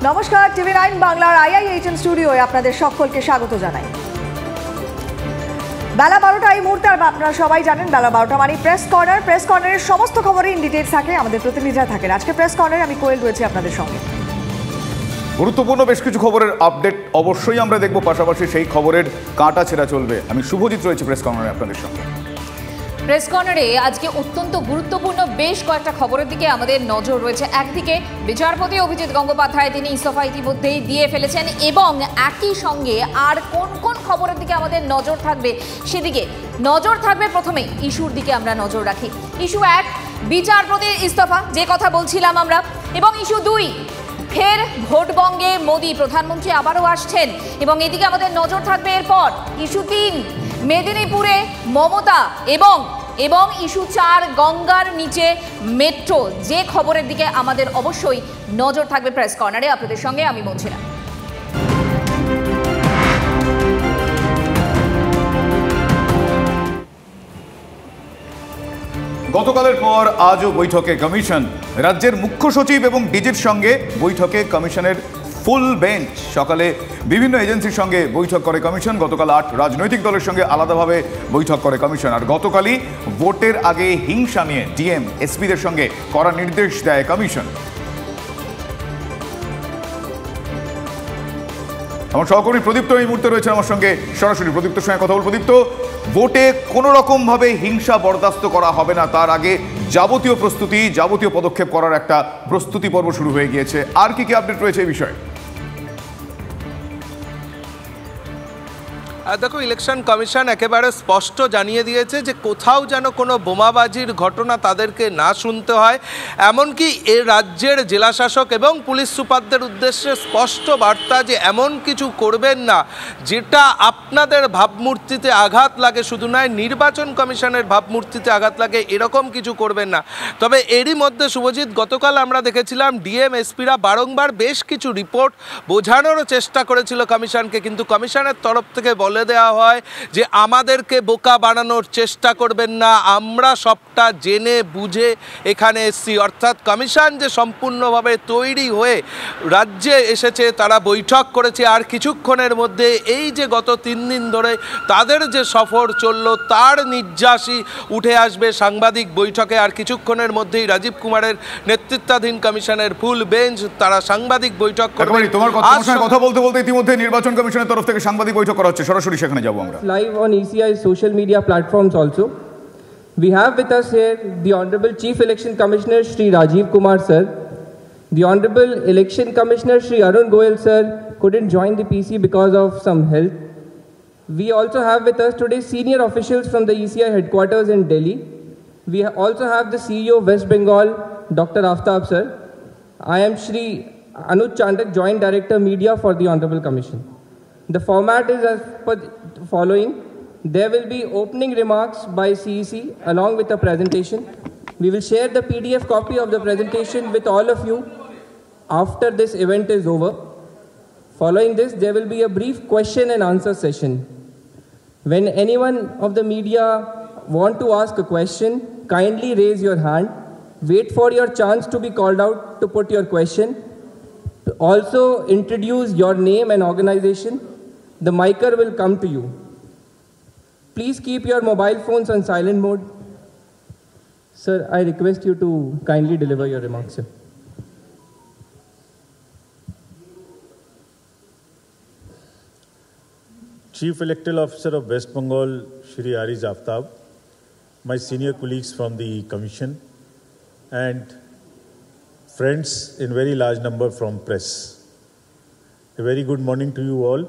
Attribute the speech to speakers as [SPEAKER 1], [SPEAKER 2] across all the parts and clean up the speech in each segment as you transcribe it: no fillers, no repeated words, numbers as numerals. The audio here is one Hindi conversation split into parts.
[SPEAKER 1] নমস্কার, TV9 বাংলার IIHN স্টুডিওয়ে আপনাদের সকলকে স্বাগত জানাই। বেলা 12টা এই মুহূর্তে আপনারা সবাই জানেন বেলা 12টা মানে প্রেস কর্নার। প্রেস কর্নারের সমস্ত খবরে ইন ডিটেইলস থাকে, আমাদের প্রতিনিধিরা থাকেন। আজকে প্রেস কর্নারে আমি কোয়েল রয়েছি আপনাদের সঙ্গে।
[SPEAKER 2] গুরুত্বপূর্ণ বেশ কিছু খবরের আপডেট অবশ্যই আমরা দেখব, পাশাপাশি সেই খবরের কাঁটা ছেঁড়া চলবে। আমি শুভজিৎ রয়েছি প্রেস কর্নারে আপনাদের সঙ্গে।
[SPEAKER 3] প্রেস কর্নারে আজকে অত্যন্ত গুরুত্বপূর্ণ বেশ কয়েকটা খবরের দিকে আমাদের নজর রয়েছে। একদিকে বিচারপতি অভিজিৎ গঙ্গোপাধ্যায় তিনি ইস্তফা ইতিমধ্যেই দিয়ে ফেলেছেন, এবং একই সঙ্গে আর কোন কোন খবরের দিকে আমাদের নজর থাকবে সেদিকে নজর থাকবে। প্রথমে ইস্যুর দিকে আমরা নজর রাখি। ইস্যু 1 বিচারপতির ইস্তফা, যে কথা বলছিলাম আমরা, এবং ইস্যু 2 ফের ভোটবঙ্গে মোদি প্রধানমন্ত্রী আবারও আসছেন, এবং এদিকে আমাদের নজর থাকবে। এরপর ইস্যু 3 মেদিনীপুরে মমতা, এবং ইস্যু 4 গঙ্গার নিচে মেট্রো, যে খবরের দিকে আমাদের অবশ্যই নজর থাকবে প্রেস কর্নারে। আপনাদের সঙ্গে আমি মঞ্চিরা।
[SPEAKER 2] গতকালের পর আজও বৈঠকে কমিশন। রাজ্যের মুখ্য সচিব এবং ডিজির সঙ্গে বৈঠকে কমিশনের ফুল বেঞ্চ। সকালে বিভিন্ন এজেন্সির সঙ্গে বৈঠক করে কমিশন। গতকাল 8 রাজনৈতিক দলের সঙ্গে আলাদাভাবে বৈঠক করে কমিশন। আর গতকালই ভোটের আগে হিংসা নিয়ে ডিএম এসপিদের সঙ্গে কড়া নির্দেশ দেয় কমিশন। আমার সহকর্মী প্রদীপ্ত এই মুহূর্তে রয়েছে আমার সঙ্গে সরাসরি। প্রদীপ্তর সঙ্গে কথা বল। প্রদীপ্ত, ভোটে কোনো রকমভাবে হিংসা বরদাস্ত করা হবে না, তার আগে যাবতীয় প্রস্তুতি, যাবতীয় পদক্ষেপ করার একটা প্রস্তুতি পর্ব শুরু হয়ে গিয়েছে। আর কি কি আপডেট রয়েছে এই বিষয়ে?
[SPEAKER 4] দেখো, ইলেকশন কমিশন একেবারে স্পষ্ট জানিয়ে দিয়েছে যে কোথাও যেন কোনো বোমাবাজির ঘটনা তাদেরকে না শুনতে হয়। এমনকি এ রাজ্যের জেলাশাসক এবং পুলিশ সুপারদের উদ্দেশ্যে স্পষ্ট বার্তা যে এমন কিছু করবেন না যেটা আপনাদের ভাবমূর্তিতে আঘাত লাগে। শুধু নয়, নির্বাচন কমিশনের ভাবমূর্তিতে আঘাত লাগে, এরকম কিছু করবেন না। তবে এরই মধ্যে শুভজিৎ, গতকাল আমরা দেখেছিলাম ডিএম এসপিরা বারংবার বেশ কিছু রিপোর্ট বোঝানোর চেষ্টা করেছিল কমিশনকে, কিন্তু কমিশনের তরফ থেকে বলে দেওয়া হয় যে আমাদেরকে বোকা বানানোর চেষ্টা করবেন না, আমরা সবটা জেনে বুঝে এখানে এসেছি। অর্থাৎ কমিশন যে সম্পূর্ণভাবে তৈরি হয়ে রাজ্যে এসেছে, তারা বৈঠক করেছে, আর কিছুক্ষণের মধ্যে এই যে গত 3 দিন ধরে তাদের যে সফর চললো তার নির্যাসই উঠে আসবে সাংবাদিক বৈঠকে। আর কিছুক্ষণের মধ্যেই রাজীব কুমারের নেতৃত্বাধীন কমিশনের ফুল বেঞ্চ তারা সাংবাদিক বৈঠক করবে।
[SPEAKER 2] তোমার কথা বলতে বলতে ইতিমধ্যে নির্বাচন কমিশনের তরফ থেকে সাংবাদিক বৈঠক করা হচ্ছে, সরাসরি সেখানে যাব আমরা।
[SPEAKER 5] Live on ECI social media platforms also. We have with us here the Honorable Chief Election Commissioner Shri Rajiv Kumar sir. The Honorable Election Commissioner Shri Arun Goyal sir couldn't join the PC because of some health. We also have with us today senior officials from the ECI headquarters in Delhi. We also have the CEO West Bengal, Dr. Aftab sir. I am Shri Anuj Chandak, Joint Director Media for the Honorable Commission. The format is as per the following. There will be opening remarks by CEC along with a presentation. We will share the PDF copy of the presentation with all of you after this event is over. Following this, there will be a brief question and answer session. When anyone of the media want to ask a question, kindly raise your hand. Wait for your chance to be called out to put your question. Also introduce your name and organization. The micer will come to you. Please keep your mobile phones on silent mode. Sir, I request you to kindly deliver your remarks, sir.
[SPEAKER 6] Chief Electoral Officer of West Bengal, Shri Ariz Aftab, my senior colleagues from the Commission, and friends in very large number from press. A very good morning to you all.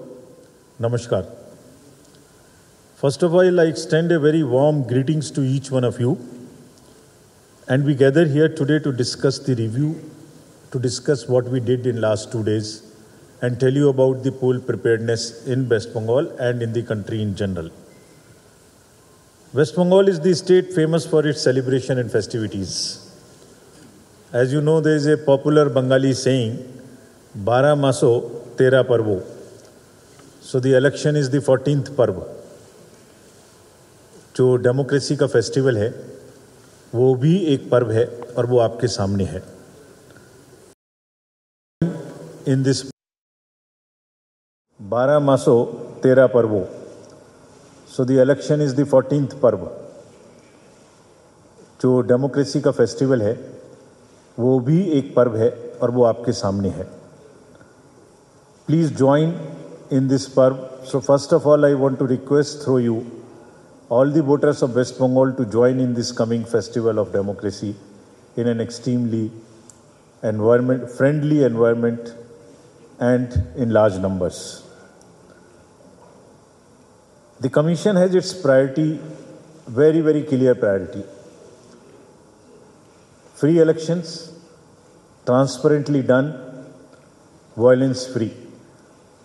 [SPEAKER 6] Namaskar. First of all, I extend a very warm greetings to each one of you. And we gather here today to discuss the review, to discuss what we did in last 2 days, and tell you about the poll preparedness in West Bengal and in the country in general. West Bengal is the state famous for its celebration and festivities. As you know, there is a popular Bengali saying, "Bara maso, 13 parvo." So the election is the 14th parvo. जो डेमोक्रेसी का फेस्टिवल है वो भी एक पर्व है और वो आपके सामने है। in this 12 मासों 13 पर्वों. So the election is the 14th पर्व. जो डेमोक्रेसी का फेस्टिवल है वो भी एक पर्व है और वो आपके सामने है. Please join in this पर्व. So first of all I want to request through you all the voters of West Bengal to join in this coming festival of democracy in an extremely friendly environment and in large numbers. The Commission has its priority, very, very clear priority. Free elections, transparently done, violence free,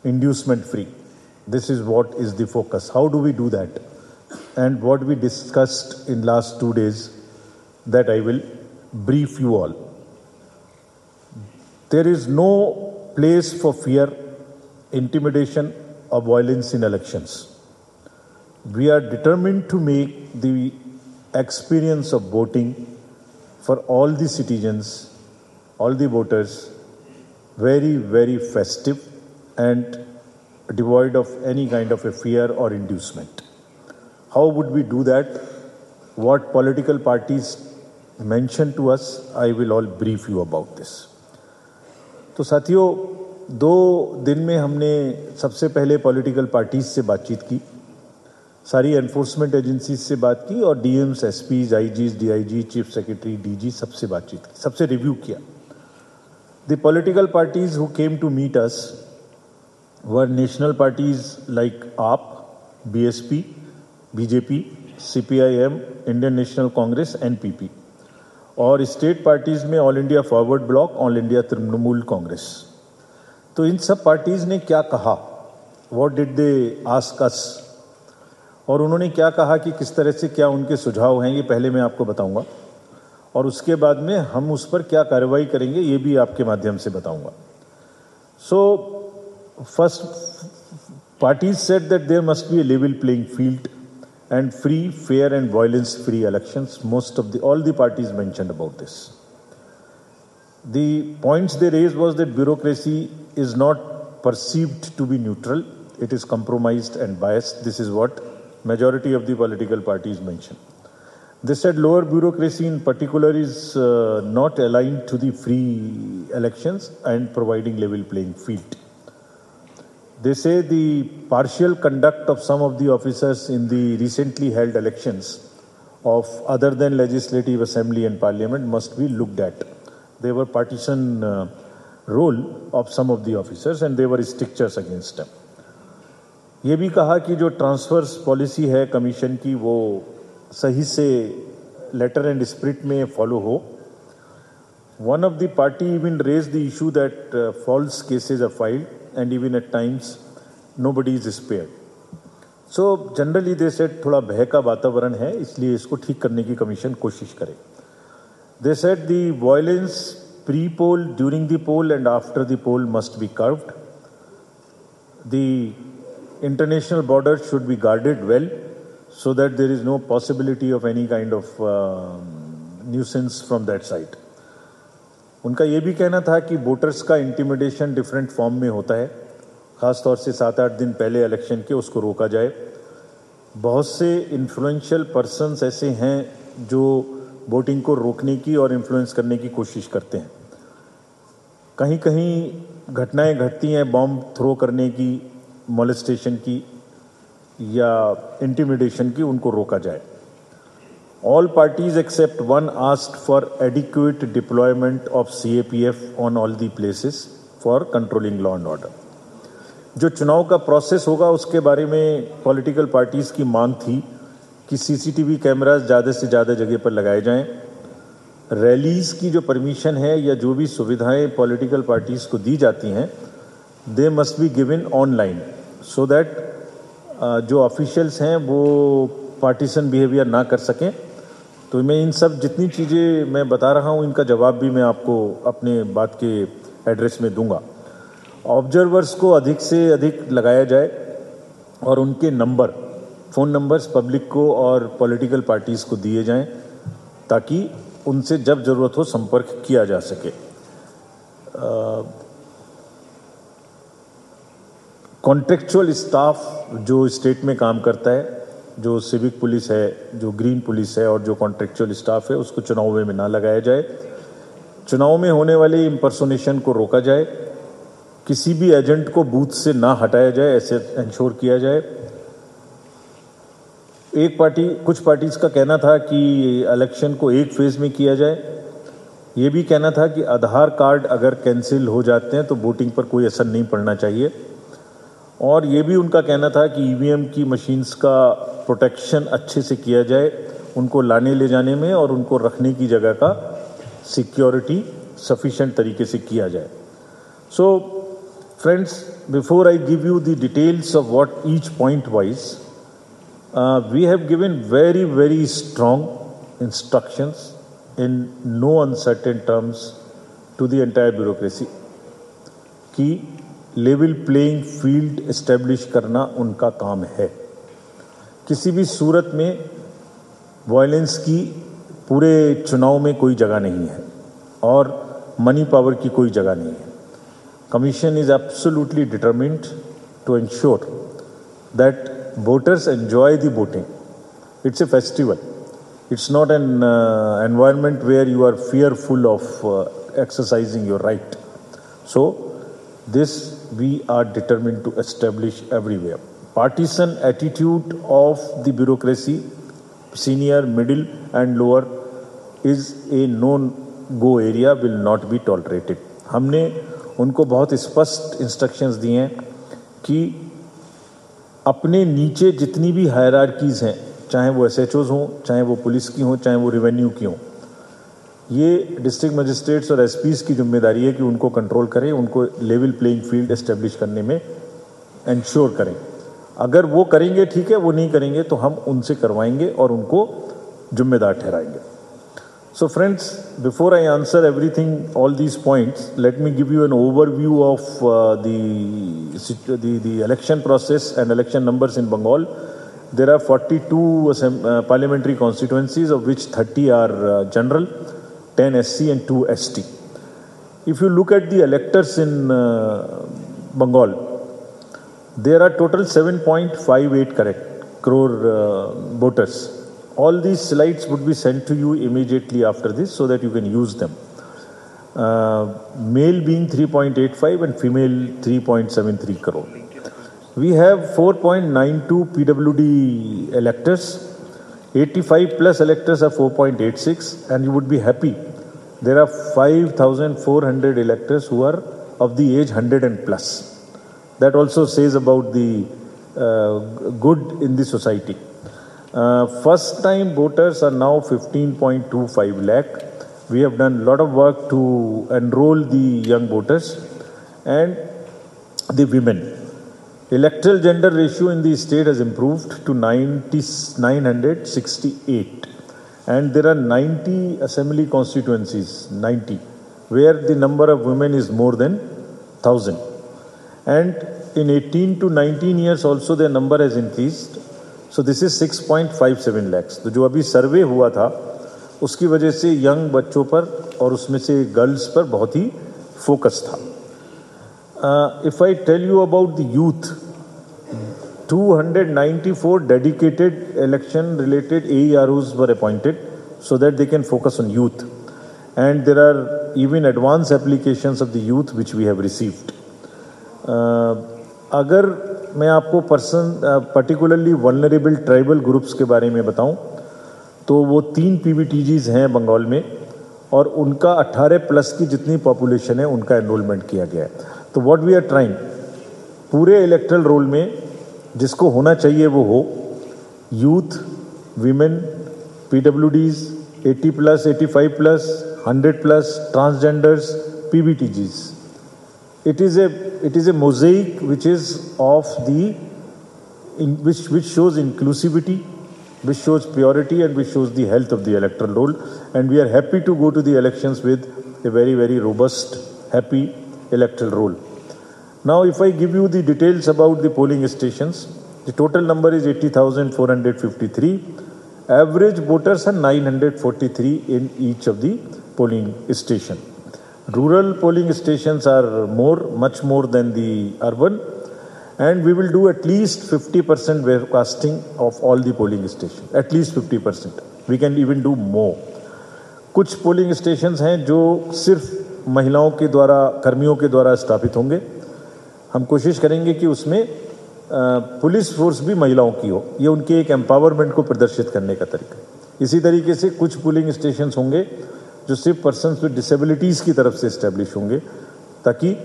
[SPEAKER 6] inducement free. This is what is the focus. How do we do that? And what we discussed in last 2 days, that I will brief you all. There is no place for fear, intimidation or violence in elections. We are determined to make the experience of voting for all the citizens, all the voters, very, very festive and devoid of any kind of a fear or inducement. How would we do that? What political parties mentioned to us, I will all brief you about this. तो साथियों, 2 दिन में हमने सबसे पहले पॉलिटिकल पार्टीज से बातचीत की, सारी एनफोर्समेंट एजेंसीज से बात की और DMs, SPs, IGs, DIG, chief secretary, DG सबसे बातचीत की, सबसे रिव्यू किया. The political parties who came to meet us our national parties like AAP, BSP, BJP, CPIM, Indian National Congress, NPP, और स्टेट पार्टीज में All India Forward Bloc, All India Trinamool Congress. तो इन सब पार्टीज ने क्या कहा, what did they ask us, और उन्होंने क्या कहा कि किस तरह से क्या उनके सुझाव हैं, ये पहले मैं आपको बताऊंगा और उसके बाद में हम उस पर क्या कार्रवाई करेंगे ये भी आपके माध्यम से बताऊंगा. So first, parties said that there must be a level playing field and free, fair and violence-free elections. All the parties mentioned about this. The points they raised was that bureaucracy is not perceived to be neutral. It is compromised and biased. This is what majority of the political parties mentioned. They said lower bureaucracy in particular is not aligned to the free elections and providing level playing field. They say the partial conduct of some of the officers in the recently held elections of other than legislative assembly and parliament must be looked at. There were partisan role of some of the officers and there were strictures against them. ये भी कहा कि जो ट्रांसफर्स पॉलिसी है कमीशन की वो सही से लेटर एंड स्पिरिट में फॉलो हो. One of the party even raised the issue that false cases are filed and even at times nobody is spared. So generally they said थोड़ा भय का वातावरण है, इसलिए इसको ठीक करने की कमीशन कोशिश करे. They said the violence pre-poll, during the poll and after the poll must be curbed. The international borders should be guarded well so that there is no possibility of any kind of nuisance from that side. उनका ये भी कहना था कि वोटर्स का इंटिमिडेशन डिफरेंट फॉर्म में होता है, ख़ास तौर से 7-8 दिन पहले इलेक्शन के, उसको रोका जाए. बहुत से इन्फ्लुएंशियल पर्सन्स ऐसे हैं जो वोटिंग को रोकने की और इन्फ्लुएंस करने की कोशिश करते हैं. कहीं कहीं घटनाएं घटती हैं बॉम्ब थ्रो करने की, मोलेस्टेशन की या इंटिमिडेशन की, उनको रोका जाए. All parties except one asked for adequate deployment of CAPF on all the places for controlling law and order. जो चुनाव का प्रोसेस होगा उसके बारे में पॉलिटिकल पार्टीज की मांग थी कि सीसीटीवी कैमरास ज़्यादा से ज़्यादा जगह पर लगाए जाएं. रैलीज़ की जो परमिशन है या जो भी सुविधाएं पॉलिटिकल पार्टीज को दी जाती हैं, they must be given online so that जो ऑफिशियल्स हैं वो पार्टीसन बिहेवियर ना कर सकें. तो मैं इन सब जितनी चीज़ें मैं बता रहा हूँ इनका जवाब भी मैं आपको अपने बात के एड्रेस में दूंगा. ऑब्जर्वर्स को अधिक से अधिक लगाया जाए और उनके नंबर, फ़ोन नंबर्स पब्लिक को और पॉलिटिकल पार्टीज़ को दिए जाएं ताकि उनसे जब ज़रूरत हो संपर्क किया जा सके. कॉन्ट्रेक्चुअल स्टाफ जो स्टेट में काम करता है, जो सिविक पुलिस है, जो ग्रीन पुलिस है और जो कॉन्ट्रेक्चुअल स्टाफ है, उसको चुनाव में ना लगाया जाए। चुनाव में होने वाले इम्पर्सोनेशन को रोका जाए, किसी भी एजेंट को बूथ से ना हटाया जाए, ऐसे इंश्योर किया जाए। कुछ पार्टीज का कहना था कि इलेक्शन को एक फेज में किया जाए। ये भी कहना था कि आधार कार्ड अगर कैंसिल हो जाते हैं तो वोटिंग पर कोई असर नहीं पड़ना चाहिए। और ये भी उनका कहना था कि ईवीएम की मशीन्स का प्रोटेक्शन अच्छे से किया जाए, उनको लाने ले जाने में और उनको रखने की जगह का सिक्योरिटी सफिशिएंट तरीके से किया जाए। So friends, before I give you the details of what each point wise, we have given very, very strong instructions in no uncertain terms to the entire bureaucracy कि लेवल प्लेइंग फील्ड एस्टेब्लिश करना उनका काम है। किसी भी सूरत में वायलेंस की पूरे चुनाव में कोई जगह नहीं है और मनी पावर की कोई जगह नहीं है। Commission is absolutely determined to ensure that voters enjoy the voting. It's a festival. It's not an environment where you are fearful of exercising your right. So this we are determined to establish everywhere. Partisan attitude of the bureaucracy, senior, middle and lower, is a no-go area, will not be tolerated. हमने उनको बहुत स्पष्ट इंस्ट्रक्शंस दिए हैं कि अपने नीचे जितनी भी हायरार्कीज हैं, चाहे वो एसएचओज हों, चाहे वो पुलिस की हों, चाहे वो रेवेन्यू की हों, ये डिस्ट्रिक्ट मजिस्ट्रेट्स और एसपीज की जिम्मेदारी है कि उनको कंट्रोल करें, उनको लेवल प्लेइंग फील्ड एस्टेब्लिश करने में इंश्योर करें। अगर वो करेंगे ठीक है, वो नहीं करेंगे तो हम उनसे करवाएंगे और उनको जिम्मेदार ठहराएंगे। So friends, before I answer everything, all these points, let me give you an overview of the election process and election numbers in Bengal. There are 42 parliamentary constituencies, of which 30 are general, 10 SC and 2 ST. If you look at the electors in Bengal, there are total 7.58 crore voters. All these slides would be sent to you immediately after this so that you can use them. Male being 3.85 and female 3.73 crore. We have 4.92 PWD electors. 85 plus electors are 4.86, and you would be happy. There are 5,400 electors who are of the age 100 and plus. That also says about the good in the society. First time voters are now 15.25 lakh. We have done a lot of work to enroll the young voters and the women. Electoral gender ratio in the state has improved to 968, and there are 90 assembly constituencies, 90, where the number of women is more than 1,000. And in 18 to 19 years also their number has increased. So this is 6.57 lakhs. तो जो अभी सर्वे हुआ था उसकी वजह से यंग बच्चों पर और उसमें से गर्ल्स पर बहुत ही फोकस था। If I tell you about the youth, 294 dedicated election related AEROs were appointed so that they can focus on youth. And there are even advanced applications of the youth which we have received. अगर मैं आपको पर्टिकुलरली वल्नरेबल ट्राइबल ग्रुप्स के बारे में बताऊं तो वो 3 PBTGs हैं बंगाल में और उनका 18 प्लस की जितनी पॉपुलेशन है उनका एनरोलमेंट किया गया है। तो व्हाट वी आर ट्राइंग, पूरे इलेक्ट्रल रोल में जिसको होना चाहिए वो हो, youth, women, PWDs, 80 plus, 85 plus, 100 plus, transgenders, PBTGs. It is a mosaic which is of which shows inclusivity, which shows purity, and which shows the health of the electoral roll. And we are happy to go to the elections with a very, very robust, happy electoral roll. Now, if I give you the details about the polling stations, the total number is 80,453. Average voters are 943 in each of the polling station. Rural polling stations are much more than the urban, and we will do at least 50% webcasting of all the polling stations, at least 50%. We can even do more. कुछ पोलिंग स्टेशंस हैं जो सिर्फ महिलाओं के द्वारा, कर्मियों के द्वारा स्थापित होंगे। हम कोशिश करेंगे कि उसमें पुलिस फोर्स भी महिलाओं की हो, ये उनके एक एम्पावरमेंट को प्रदर्शित करने का तरीका है। इसी तरीके से कुछ पोलिंग स्टेशंस होंगे जो सिर्फ पर्सन्स विद डिसेबिलिटीज़ की तरफ से इस्टेब्लिश होंगे, ताकि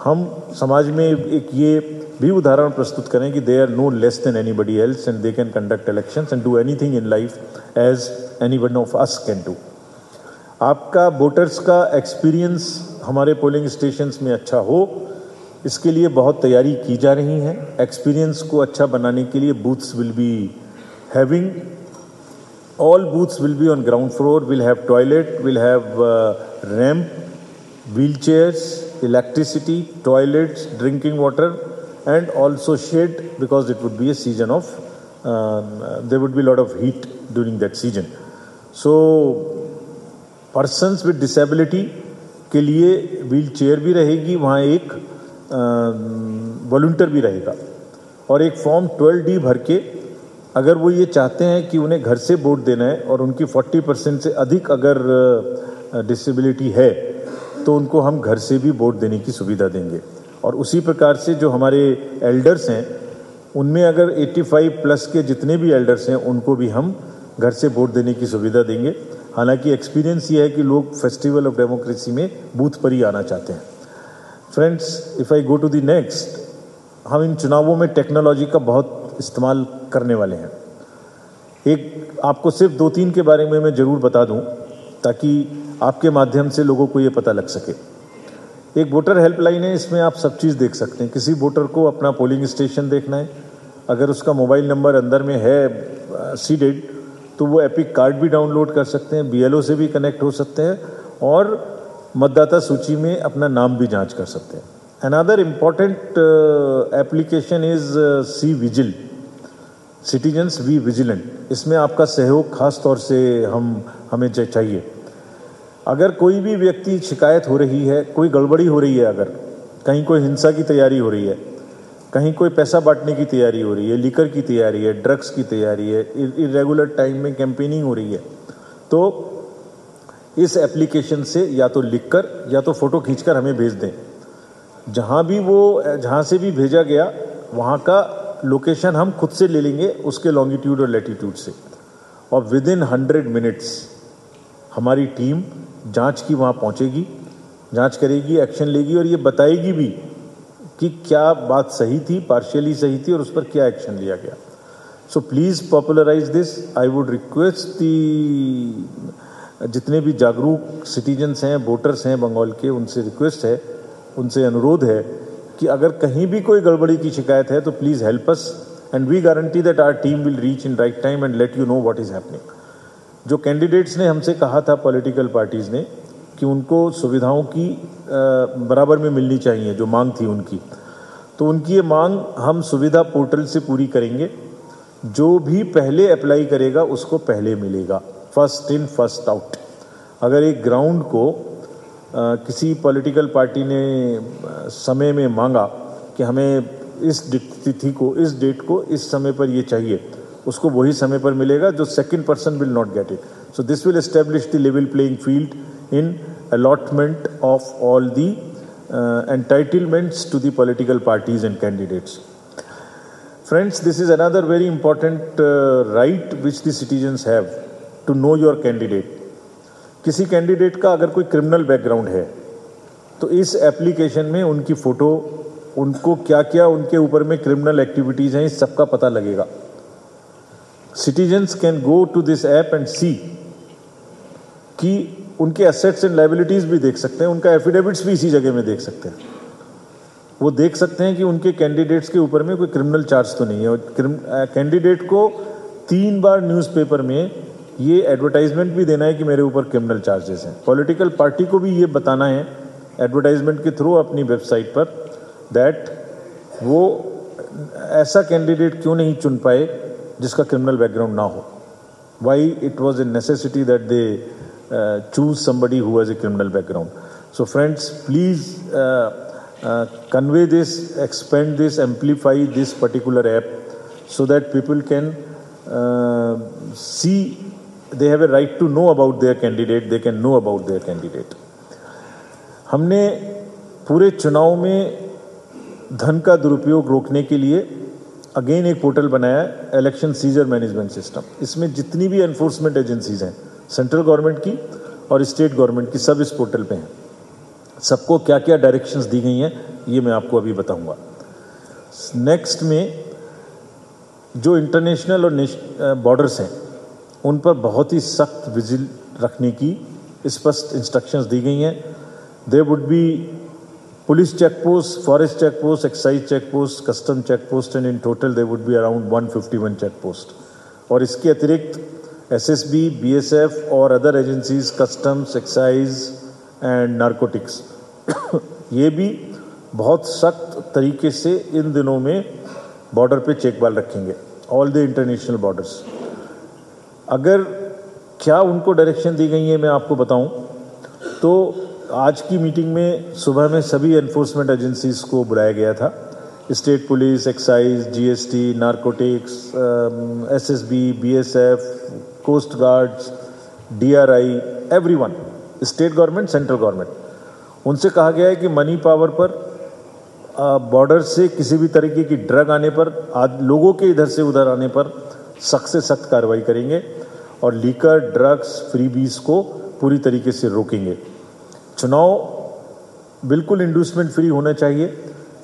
[SPEAKER 6] हम समाज में एक ये भी उदाहरण प्रस्तुत करें कि they are no less than anybody else and they can conduct elections and do anything in life as any one of us can do. आपका वोटर्स का एक्सपीरियंस हमारे पोलिंग स्टेशंस में अच्छा हो, इसके लिए बहुत तैयारी की जा रही है। एक्सपीरियंस को अच्छा बनाने के लिए booths will be having, all booths will be on ground floor, will have toilet, will have ramp, wheelchairs, electricity, toilets, drinking water, and also shade, because it would be a season of there would be a lot of heat during that season. So persons with disability के लिए व्हील चेयर भी रहेगी, वहाँ एक वॉलंटियर भी रहेगा, और एक फॉर्म 12D भर के अगर वो ये चाहते हैं कि उन्हें घर से वोट देना है और उनकी 40% से अधिक अगर डिसेबिलिटी है तो उनको हम घर से भी वोट देने की सुविधा देंगे। और उसी प्रकार से जो हमारे एल्डर्स हैं उनमें अगर 85 प्लस के जितने भी एल्डर्स हैं उनको भी हम घर से वोट देने की सुविधा देंगे। हालांकि एक्सपीरियंस ये है कि लोग फेस्टिवल ऑफ डेमोक्रेसी में बूथ पर ही आना चाहते हैं। Friends, if I go to the next, हम इन चुनावों में टेक्नोलॉजी का बहुत इस्तेमाल करने वाले हैं। एक आपको सिर्फ 2-3 के बारे में मैं ज़रूर बता दूं ताकि आपके माध्यम से लोगों को ये पता लग सके। एक वोटर हेल्पलाइन है, इसमें आप सब चीज़ देख सकते हैं। किसी वोटर को अपना पोलिंग स्टेशन देखना है, अगर उसका मोबाइल नंबर अंदर में है सीडेड तो वो एपिक कार्ड भी डाउनलोड कर सकते हैं, BLO से भी कनेक्ट हो सकते हैं और मतदाता सूची में अपना नाम भी जाँच कर सकते हैं। Another important application is C-Vigil, Citizens Be Vigilant। इसमें आपका सहयोग खास तौर से हमें चाहिए। अगर कोई भी व्यक्ति शिकायत हो रही है, कोई गड़बड़ी हो रही है, अगर कहीं कोई हिंसा की तैयारी हो रही है, कहीं कोई पैसा बांटने की तैयारी हो रही है, लिकर की तैयारी है, ड्रग्स की तैयारी है, इरेगुलर टाइम में कैंपेनिंग हो रही है, तो इस एप्लीकेशन से या तो लिखकर या तो फ़ोटो खींचकर हमें भेज दें। जहाँ से भी भेजा गया वहाँ का लोकेशन हम खुद से ले लेंगे, उसके लॉन्गिट्यूड और लैटिट्यूड से, और विदिन 100 मिनट्स हमारी टीम जांच की वहाँ पहुँचेगी, जांच करेगी, एक्शन लेगी और ये बताएगी भी कि क्या बात सही थी, पार्शियली सही थी और उस पर क्या एक्शन लिया गया। So please popularise this. I would request the जितने भी जागरूक सिटीजन्स हैं, वोटर्स हैं बंगाल के, उनसे रिक्वेस्ट है, उनसे अनुरोध है कि अगर कहीं भी कोई गड़बड़ी की शिकायत है तो please help us and we guarantee that our team will reach in right time and let you know what is happening. जो कैंडिडेट्स ने हमसे कहा था, पॉलिटिकल पार्टीज़ ने, कि उनको सुविधाओं की बराबर में मिलनी चाहिए, जो मांग थी उनकी, तो उनकी ये मांग हम सुविधा पोर्टल से पूरी करेंगे। जो भी पहले अप्लाई करेगा उसको पहले मिलेगा, फर्स्ट इन फर्स्ट आउट। अगर एक ग्राउंड को किसी पॉलिटिकल पार्टी ने समय में मांगा कि हमें इस तिथि को, इस डेट को, इस समय पर ये चाहिए, उसको वही समय पर मिलेगा, जो second person will not get it. So this will establish the level playing field in allotment of all the entitlements to the political parties and candidates. Friends, this is another very important right which the citizens have to know your candidate. किसी कैंडिडेट का अगर कोई क्रिमिनल बैकग्राउंड है तो इस एप्लीकेशन में उनकी फ़ोटो, उनको क्या क्या उनके ऊपर में क्रिमिनल एक्टिविटीज़ हैं, इस सब का पता लगेगा। Citizens can go to this app and see कि उनके एसेट्स एंड लायबिलिटीज़ भी देख सकते हैं, उनका एफिडेविट्स भी इसी जगह में देख सकते हैं। वो देख सकते हैं कि उनके कैंडिडेट्स के ऊपर में कोई क्रिमिनल चार्ज तो नहीं है। और कैंडिडेट को 3 बार न्यूज़पेपर में ये एडवर्टाइजमेंट भी देना है कि मेरे ऊपर क्रिमिनल चार्जेस हैं। पॉलिटिकल पार्टी को भी ये बताना है एडवर्टाइजमेंट के थ्रू अपनी वेबसाइट पर दैट वो ऐसा कैंडिडेट क्यों नहीं चुन पाए जिसका क्रिमिनल बैकग्राउंड ना हो। Why it was a necessity that they choose somebody who has a criminal background. So friends, please convey this, expand this, amplify this particular app so that people can see, they have a right to know about their candidate, they can know about their candidate. हमने पूरे चुनाव में धन का दुरुपयोग रोकने के लिए अगेन एक पोर्टल बनाया है, इलेक्शन सीजर मैनेजमेंट सिस्टम। इसमें जितनी भी एनफोर्समेंट एजेंसीज हैं, सेंट्रल गवर्नमेंट की और स्टेट गवर्नमेंट की, सब इस पोर्टल पे हैं। सबको क्या क्या डायरेक्शंस दी गई हैं ये मैं आपको अभी बताऊंगा। नेक्स्ट में जो इंटरनेशनल और बॉर्डर्स हैं उन पर बहुत ही सख्त विजिल रखने की स्पष्ट इंस्ट्रक्शंस दी गई हैं। There would be police check post, forest check post, excise check post, custom check post and in total there would be around 151 check post. और इसके अतिरिक्त एसएसबी, बीएसएफ और other agencies, customs, excise and narcotics ये भी बहुत सख्त तरीके से इन दिनों में बॉर्डर पे चेकबाल रखेंगे, ऑल द इंटरनेशनल बॉर्डर्स। अगर क्या उनको डायरेक्शन दी गई है मैं आपको बताऊं तो आज की मीटिंग में सुबह में सभी एनफोर्समेंट एजेंसीज को बुलाया गया था। State police, excise, GST, narcotics, SSB, BSF, coast guards, DRI, everyone, state government, central government, उनसे कहा गया है कि मनी पावर पर बॉर्डर से किसी भी तरीके की ड्रग आने पर, लोगों के इधर से उधर आने पर सख्त से सख्त कार्रवाई करेंगे और लीकर, ड्रग्स, फ्रीबीज को पूरी तरीके से रोकेंगे। चुनाव बिल्कुल इंड्यूसमेंट फ्री होना चाहिए।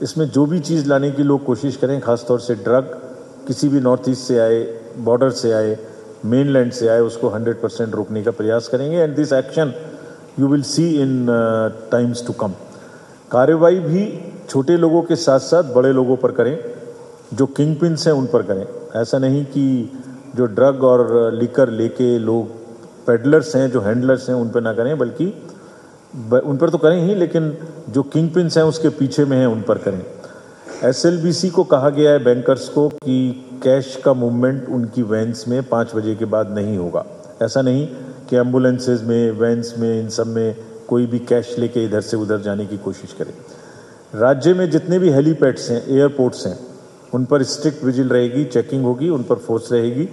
[SPEAKER 6] इसमें जो भी चीज़ लाने की लोग कोशिश करें, खासतौर से ड्रग किसी भी नॉर्थ ईस्ट से आए, बॉर्डर से आए, मेनलैंड से आए, उसको 100% रोकने का प्रयास करेंगे। And this action you will see in times to come. कार्रवाई भी छोटे लोगों के साथ साथ बड़े लोगों पर करें, जो किंग पिन्स हैं उन पर करें। ऐसा नहीं कि जो ड्रग और लिकर लेके लोग पेडलर्स हैं, जो हैंडलर्स हैं, उन पर ना करें, बल्कि उन पर तो करें ही, लेकिन जो किंग पिन्स हैं उसके पीछे में हैं उन पर करें। एसएलबीसी को कहा गया है, बैंकर्स को, कि कैश का मूवमेंट उनकी वैन्स में 5 बजे के बाद नहीं होगा। ऐसा नहीं कि एम्बुलेंसेज में, वैन्स में, इन सब में कोई भी कैश लेके इधर से उधर जाने की कोशिश करे। राज्य में जितने भी हेलीपैड्स हैं, एयरपोर्ट्स हैं, उन पर स्ट्रिक्ट विजिल रहेगी, चेकिंग होगी, उन पर फोर्स रहेगी।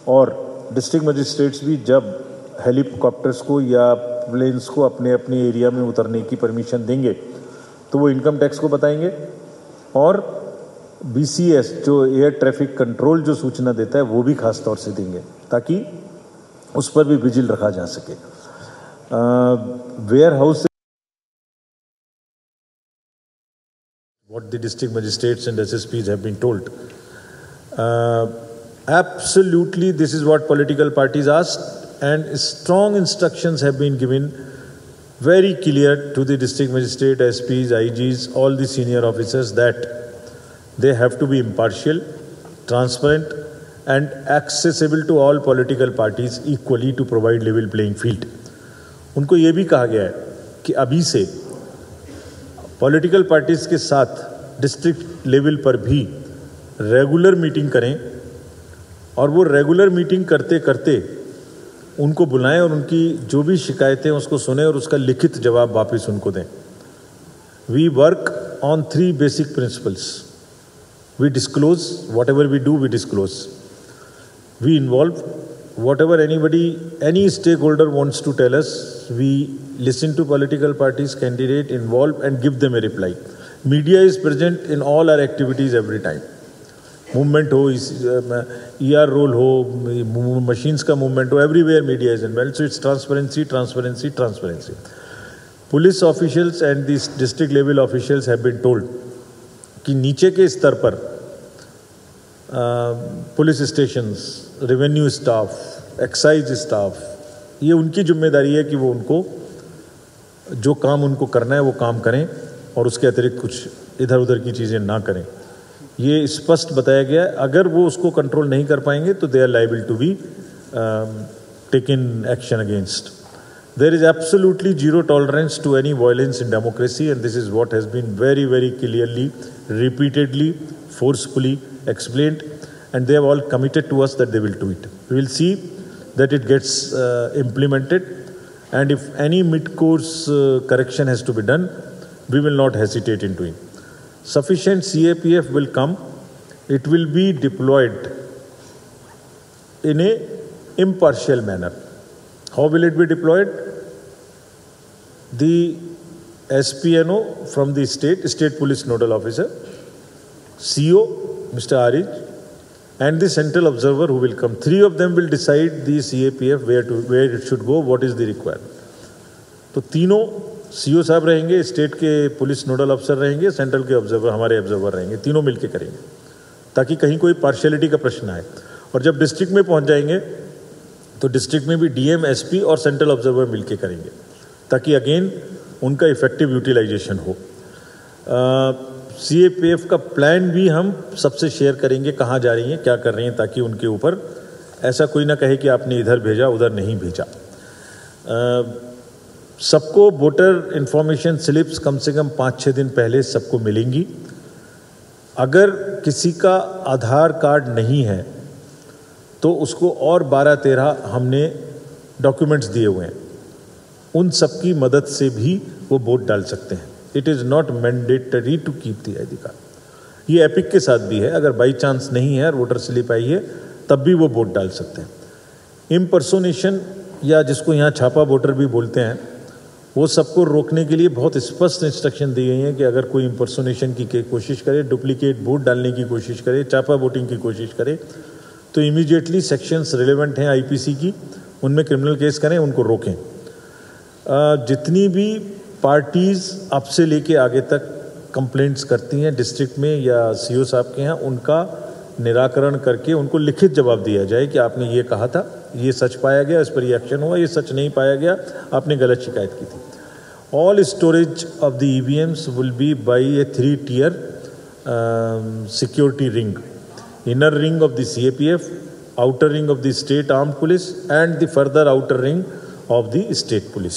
[SPEAKER 6] और डिस्ट्रिक्ट मजिस्ट्रेट्स भी जब हेलीकॉप्टर्स को या प्लेन्स को अपने अपने एरिया में उतरने की परमिशन देंगे तो वो इनकम टैक्स को बताएंगे, और बीसीएस जो एयर ट्रैफिक कंट्रोल जो सूचना देता है वो भी खास तौर से देंगे, ताकि उस पर भी विजिल रखा जा सके। Warehouse, what the district magistrates and SSPs have been told. Absolutely, this is what political parties asked, and strong instructions have been given, very clear to the district magistrate, SPs, IGs, all the senior officers, that they have to be impartial, transparent, and accessible to all political parties equally to provide level playing field. उनको ये भी कहा गया है कि अभी से पॉलिटिकल पार्टीज के साथ डिस्ट्रिक्ट लेवल पर भी रेगुलर मीटिंग करें, और वो रेगुलर मीटिंग करते करते उनको बुलाएं और उनकी जो भी शिकायतें उसको सुने और उसका लिखित जवाब वापस उनको दें। We work on 3 basic principles. We disclose whatever we do, we disclose. We involve whatever any stakeholder wants to tell us, we listen to political parties, candidate, involve and give them a reply. Media is present in all our activities every time. Movement ho, ER roll ho, machines ka movement ho, everywhere media is involved. So it's transparency, transparency, transparency. Police officials and these district level officials have been told कि नीचे के स्तर पर police stations, revenue staff, excise staff, ये उनकी जिम्मेदारी है कि वो उनको जो काम उनको करना है वो काम करें और उसके अतिरिक्त कुछ इधर उधर की चीज़ें ना करें। ये स्पष्ट बताया गया है। अगर वो उसको कंट्रोल नहीं कर पाएंगे तो they are liable to be taken action against. There is absolutely zero tolerance to any violence in democracy, and this is what has been very, very clearly, repeatedly, forcefully explained, and they have all committed to us that they will do it. We will see that it gets implemented, and if any mid-course correction has to be done, we will not hesitate in doing. Sufficient CAPF will come. It will be deployed in a impartial manner. How will it be deployed? The SPNO from the State Police Nodal Officer, CO, Mr. Arij, and the central observer who will come. Three of them will decide the CAPF where it should go, what is the requirement. तो तीनों CO साहब रहेंगे, स्टेट के पुलिस नोडल अफसर रहेंगे, सेंट्रल के ऑब्जर्वर हमारे ऑब्जर्वर रहेंगे, तीनों मिलके करेंगे ताकि कहीं कोई पार्शियलिटी का प्रश्न आए. और जब डिस्ट्रिक्ट में पहुंच जाएंगे तो डिस्ट्रिक्ट में भी DM, SP और सेंट्रल ऑब्जर्वर मिलके करेंगे ताकि अगेन उनका इफेक्टिव यूटिलाइजेशन हो. CAPF का प्लान भी हम सबसे शेयर करेंगे, कहाँ जा रही हैं, क्या कर रही हैं, ताकि उनके ऊपर ऐसा कोई ना कहे कि आपने इधर भेजा उधर नहीं भेजा. सबको वोटर इन्फॉर्मेशन स्लिप्स कम से कम 5-6 दिन पहले सबको मिलेंगी. अगर किसी का आधार कार्ड नहीं है तो उसको और 12-13 हमने डॉक्यूमेंट्स दिए हुए हैं, उन सबकी मदद से भी वो वोट डाल सकते हैं. It is not mandatory to keep the ID card. ये एपिक के साथ भी है, अगर बाई चांस नहीं है और वोटर स्लिप आई है तब भी वो वोट डाल सकते हैं. इम्पर्सोनेशन या जिसको यहाँ छापा वोटर भी बोलते हैं, वो सबको रोकने के लिए बहुत स्पष्ट इंस्ट्रक्शन दी गई हैं कि अगर कोई इम्पर्सोनेशन की कोशिश करे, डुप्लीकेट वोट डालने की कोशिश करे, छापा वोटिंग की कोशिश करे, तो इमीडिएटली सेक्शंस रिलेवेंट हैं IPC की, उनमें क्रिमिनल केस करें, उनको रोकें. जितनी भी पार्टीज़ आपसे लेके आगे तक कंप्लेंट्स करती हैं डिस्ट्रिक्ट में या CO साहब के यहाँ, उनका निराकरण करके उनको लिखित जवाब दिया जाए कि आपने ये कहा था, ये सच पाया गया, इस पर ये एक्शन हुआ, ये सच नहीं पाया गया, आपने गलत शिकायत की थी. All storage of the EVMs will be by A 3-tier security ring. Inner ring of the CAPF, outer ring of the state armed police and the further outer ring of the state police.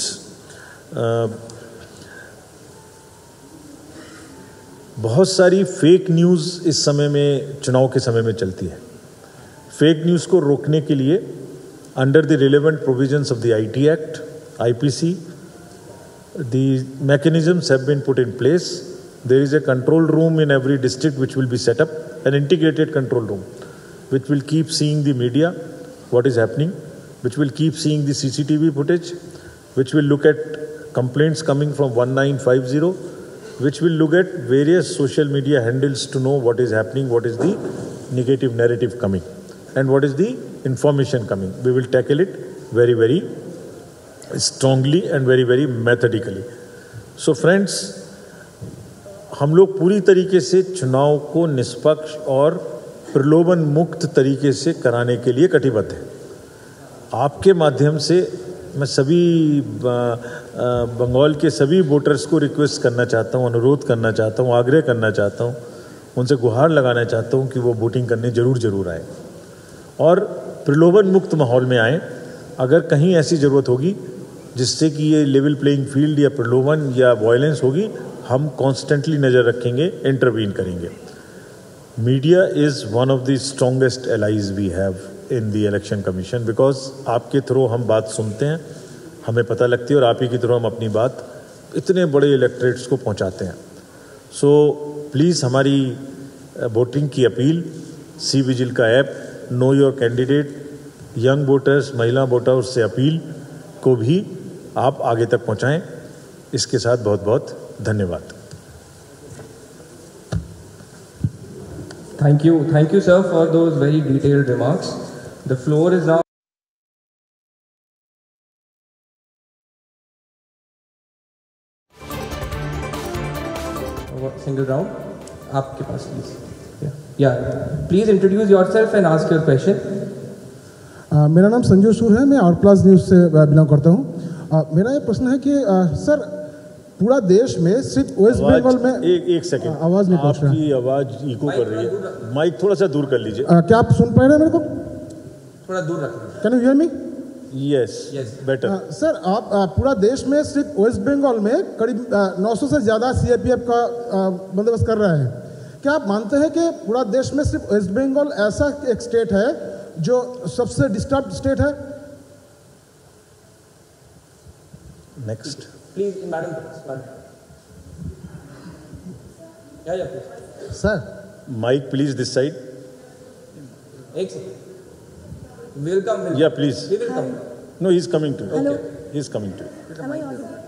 [SPEAKER 6] बहुत सारी फेक न्यूज़ इस समय में, चुनाव के समय में चलती है. फेक न्यूज़ को रोकने के लिए under the relevant provisions of the IT Act, IPC, the mechanisms have been put in place. There is a control room in every district which will be set up, an integrated control room, which will keep seeing the media, what is happening, which will keep seeing the CCTV footage, which will look at complaints coming from 1950, which will look at various social media handles to know what is happening, what is the negative narrative coming, and what is the information coming. We will tackle it very, very strongly and very, very methodically. So friends, हम लोग पूरी तरीके से चुनाव को निष्पक्ष और प्रलोभन मुक्त तरीके से कराने के लिए कटिबद्ध हैं. आपके माध्यम से मैं सभी बंगाल के सभी वोटर्स को रिक्वेस्ट करना चाहता हूँ, अनुरोध करना चाहता हूँ, आग्रह करना चाहता हूँ, उनसे गुहार लगाना चाहता हूँ कि वो वोटिंग करने ज़रूर आए और प्रलोभन मुक्त माहौल में आएँ. अगर कहीं ऐसी ज़रूरत होगी जिससे कि ये लेवल प्लेइंग फील्ड या प्रलोभन या वायलेंस होगी, हम कॉन्स्टेंटली नज़र रखेंगे, इंटरवीन करेंगे. Media is one of the strongest allies we have in the election commission, because आपके थ्रू हम बात सुनते हैं, हमें पता लगती है और आप ही के थ्रू हम अपनी बात इतने बड़े इलेक्ट्रेट्स को पहुंचाते हैं. सो प्लीज़ हमारी वोटिंग की अपील, सी विजिल का app, know your candidate, young voters, महिला वोटर्स से अपील को भी आप आगे तक पहुंचाएं. इसके साथ बहुत बहुत धन्यवाद.
[SPEAKER 5] Thank you sir for those very detailed remarks. The floor is now single round. आपके पास please. Yeah. Please introduce yourself and ask your question.
[SPEAKER 7] मेरा नाम संजू सूर है, मैं आर प्लस न्यूज़ से बिलोंग करता हूँ. मेरा ये प्रश्न है कि सर पूरा देश में सिर्फ वेस्ट बंगाल में
[SPEAKER 6] एक सेकंड,
[SPEAKER 7] आवाज़ नहीं पहुँच रहा.
[SPEAKER 6] आपकी आवाज़ इको कर रही है, माइक थोड़ा सा दूर कर लीजिए.
[SPEAKER 7] क्या आप सुन पा रहे हैं मेरे को?
[SPEAKER 5] थोड़ा दूर रखना.
[SPEAKER 7] Can you hear me?
[SPEAKER 6] Yes better.
[SPEAKER 7] Sir आप पूरा देश में सिर्फ वेस्ट बंगाल में करीब 900 से ज़्यादा CAPF का बंदोबस्त कर रहे हैं. क्या आप मानते हैं कि पूरा देश में सिर्फ वेस्ट बंगाल ऐसा एक स्टेट है जो सबसे डिस्टर्ब स्टेट है?
[SPEAKER 6] Next
[SPEAKER 5] please madam. या please
[SPEAKER 7] sir
[SPEAKER 6] Mike, please this side.
[SPEAKER 5] एक second will come
[SPEAKER 6] Yeah, please.
[SPEAKER 5] We will come
[SPEAKER 6] No, he's coming to you.
[SPEAKER 8] Hello.
[SPEAKER 6] He's coming to you.
[SPEAKER 8] Am I audible?